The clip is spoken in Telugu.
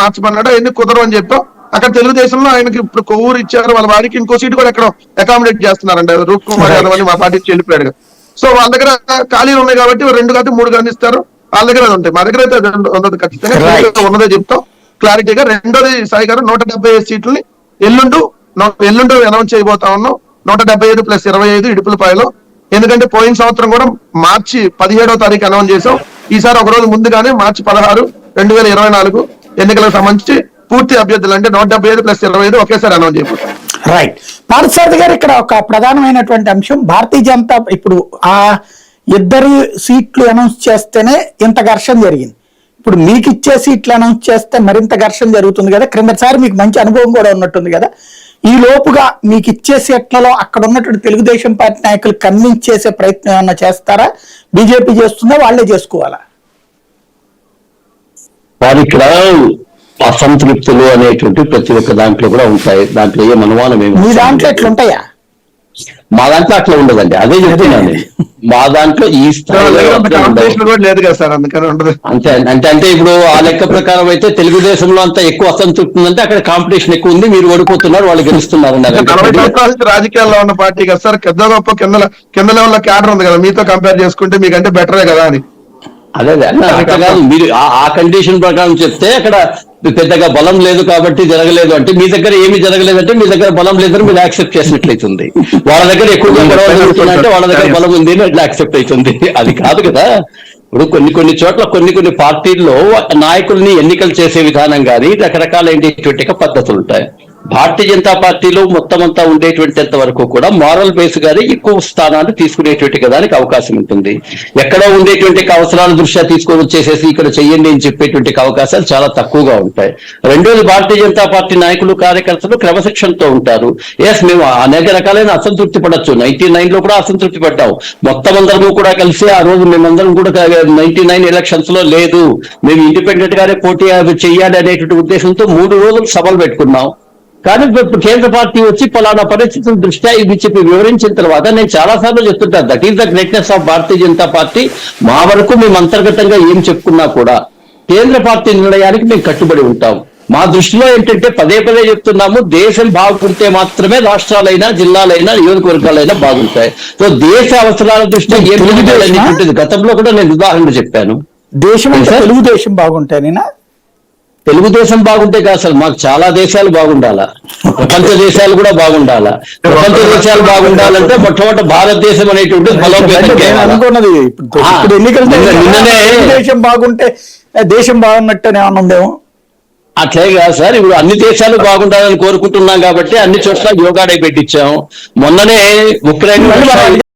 మార్చమన్నాడు, అవన్నీ కుదరవు అని చెప్పాం. అక్కడ తెలుగుదేశంలో ఆయనకి ఇప్పుడు కొవ్వూరు ఇచ్చారు, వాళ్ళ వారికి ఇంకో సీట్ కూడా ఎక్కడ అకామిడేట్ చేస్తున్నారండి. రూప్ కుమార్ యాదవ్ అని మా పార్టీ వెళ్ళిపోయాడు. సో వాళ్ళ దగ్గర ఖాళీలు ఉన్నాయి కాబట్టి 2 కాదు 3 కానీ ఇస్తారు. వాళ్ళ దగ్గర ఉంటాయి, మా దగ్గర అయితే ఉండదు. ఖచ్చితంగా ఉన్నదే చెప్తాం క్లారిటీగా. రెండోది సాయి గారు, 175 సీట్లని ఎల్లుండు అనౌన్స్ చేయబోతా ఉన్నాం. 175 + 25 ఇడుపులపాయలో. ఎందుకంటే పోయిన సంవత్సరం కూడా మార్చి 17వ తారీఖు అనౌన్స్ చేసాం. ఈసారి ఒక రోజు ముందుగానే మార్చి 16, 2024 ఎన్నికలకు సంబంధించి పూర్తి అభ్యర్థులు అంటే 175 + 25 ఒకేసారి అనౌన్స్ చేయబోతాం. రైట్. పార్థసారథి గారు, ఇక్కడ ఒక ప్రధానమైనటువంటి అంశం, భారతీయ జనతా ఇప్పుడు ఆ 2 సీట్లు అనౌన్స్ చేస్తేనే ఇంత ఘర్షణ జరిగింది. ఇప్పుడు మీకు ఇచ్చే సీట్లు అనౌన్స్ చేస్తే మరింత ఘర్షణ జరుగుతుంది కదా. క్రిందసారి మీకు మంచి అనుభవం కూడా ఉన్నట్టుంది కదా. ఈ లోపుగా మీకు ఇచ్చే సీట్లలో అక్కడ ఉన్నటువంటి తెలుగుదేశం పార్టీ నాయకులు కన్విన్స్ చేసే ప్రయత్నం ఏమన్నా చేస్తారా? బీజేపీ చేస్తుందా, వాళ్లే చేసుకోవాలా? వారి ఇక్కడ అసంతృప్తులు అనేటువంటి ప్రతి ఒక్క దాంట్లో కూడా ఉంటాయి. దాంట్లో ఏం అనుమానం ఏమి. మీ దాంట్లో ఎట్లుంటాయా? మా దాంట్లో అట్లా ఉండదండి. అదే చెప్తున్నాను. మా దాంట్లో ఈ స్థాయిలో లేదు కదా సార్, అందుకని ఉండదు. అంటే ఇప్పుడు ఆ లెక్క ప్రకారం అయితే తెలుగుదేశంలో అంతా ఎక్కువ అసంతృప్తి ఉందంటే అక్కడ కాంపిటీషన్ ఎక్కువ ఉంది, మీరు ఓడిపోతున్నారు, వాళ్ళు గెలుస్తున్నారు. 40 సంవత్సరాల రాజకీయాల్లో ఉన్న పార్టీ కదా సార్, పెద్ద గొప్ప కింద లెవెల్లో క్యాడర్ ఉంది కదా, మీతో కంపేర్ చేసుకుంటే మీకంటే బెటరే కదా అని. అదే అట్లా కాదు, మీరు ఆ కండిషన్ ప్రకారం చెప్తే అక్కడ పెద్దగా బలం లేదు కాబట్టి జరగలేదు అంటే, మీ దగ్గర ఏమి జరగలేదంటే మీ దగ్గర బలం లేదని మీరు యాక్సెప్ట్ చేసినట్లయితుంది. వాళ్ళ దగ్గర ఎక్కువగా గొడవ జరుగుతుందంటే వాళ్ళ దగ్గర బలం ఉంది అని అట్లా యాక్సెప్ట్ అవుతుంది. అది కాదు కదా. ఇప్పుడు కొన్ని చోట్ల కొన్ని పార్టీల్లో నాయకుల్ని ఎన్నికలు చేసే విధానం కానీ రకరకాలైనటువంటి పద్ధతులు ఉంటాయి. భారతీయ జనతా పార్టీలో మొత్తం అంతా ఉండేటువంటింత వరకు కూడా మారల్ బేస్ గానే ఎక్కువ స్థానాన్ని తీసుకునేటువంటి దానికి అవకాశం ఉంటుంది. ఎక్కడో ఉండేటువంటి అవసరాల దృష్ట్యా తీసుకొని వచ్చేసేసి ఇక్కడ చెయ్యండి అని చెప్పేటువంటి అవకాశాలు చాలా తక్కువగా ఉంటాయి. రెండోది, భారతీయ జనతా పార్టీ నాయకులు కార్యకర్తలు క్రమశిక్షణతో ఉంటారు. మేము అనేక రకాలైన అసంతృప్తి పడచ్చు. 99లో కూడా అసంతృప్తి పడ్డాం. మొత్తం అందరము కూడా కలిసి ఆ రోజు మేమందరం కూడా 99 ఎలక్షన్స్ లో లేదు, మేము ఇండిపెండెంట్ గానే పోటీ చెయ్యాలి అనేటువంటి ఉద్దేశంతో 3 రోజులు సభలు పెట్టుకున్నాం. కానీ కేంద్ర పార్టీ వచ్చి పలానా పరిస్థితుల దృష్ట్యా ఇది చెప్పి వివరించిన తర్వాత నేను చాలా సార్లు చెప్తుంటాను, that is the greatness of Bharatiya Janata party. మా వరకు మేము అంతర్గతంగా ఏం చెప్పుకున్నా కూడా కేంద్ర పార్టీ నిర్ణయానికి మేము కట్టుబడి ఉంటాం. మా దృష్టిలో ఏంటంటే పదే చెప్తున్నాము, దేశం బాగుంటే మాత్రమే రాష్ట్రాలైనా జిల్లాలైనా నియోజకవర్గాలైనా బాగుంటాయి. సో దేశ అవసరాల దృష్ట్యా ఏం ఉంటుంది. గతంలో కూడా నేను ఉదాహరణ చెప్పాను. దేశం తెలుగుదేశం బాగుంటేనేనా? తెలుగుదేశం బాగుంటే కాదు అసలు, మాకు చాలా దేశాలు బాగుండాలా, ప్రపంచ దేశాలు కూడా బాగుండాలా. ప్రపంచ దేశాలు బాగుండాలంటే మొట్టమొదటి భారతదేశం అనేటువంటి అనుకున్నది. నిన్ననే దేశం బాగుంటే దేశం బాగున్నట్టు ఏమన్నా ఉందేమో. అట్లే కాదు సార్, ఇప్పుడు అన్ని దేశాలు బాగుండాలని కోరుకుంటున్నాం కాబట్టి అన్ని చోట్ల యోగా డే పెట్టించాం. మొన్ననే ఉక్రెయిన్